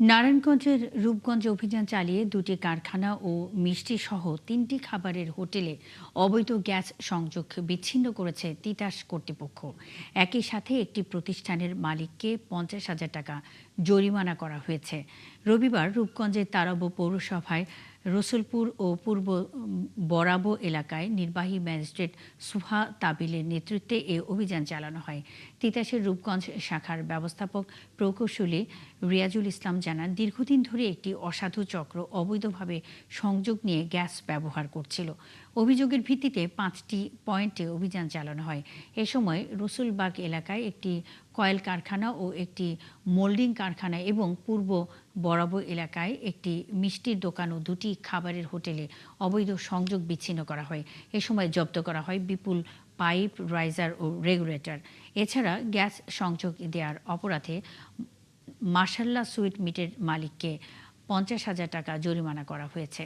নারায়ণগঞ্জের রূপগঞ্জে অভিযান চালিয়ে দুটি কারখানা ও মিষ্টি সহ ৩টি খাবারের হোটেলে অবৈধ গ্যাস সংযোগ বিচ্ছিন্ন করেছে তিতাস কর্তৃপক্ষ। একই সাথে একটি প্রতিষ্ঠানের মালিককে ৫০,০০০ টাকা জরিমানা করা হয়েছে। রবিবার রূপগঞ্জের তারাব পৌরসভায় রসুলপুর ও পূর্ব বরাবো এলাকায় নির্বাহী ম্যাজিস্ট্রেট সুহা তাবিলের নেতৃত্বে এ অভিযান চালানো হয়। তিতাসের রূপগঞ্জ শাখার ব্যবস্থাপক প্রকৌশলী রিয়াজুল ইসলাম জানান, দীর্ঘদিন ধরে একটি অসাধু চক্র অবৈধভাবে সংযোগ নিয়ে গ্যাস ব্যবহার করছিল। অভিযোগের ভিত্তিতে ৫টি পয়েন্টে অভিযান চালানো হয়। এ সময় রসুলবাগ এলাকায় একটি কয়েল কারখানা ও একটি মোল্ডিং কারখানা এবং পূর্ব বরাবো এলাকায় একটি মিষ্টির দোকান ও দুটি খাবারের হোটেলে অবৈধ সংযোগ বিচ্ছিন্ন করা হয়। এ সময় জব্দ করা হয় বিপুল পাইপ, রাইজার ও রেগুলেটর। এছাড়া গ্যাস সংযোগ দেওয়ার অপরাধে মার্শাল্লাহ সুইট মিটের মালিককে ৫০,০০০ টাকা জরিমানা করা হয়েছে।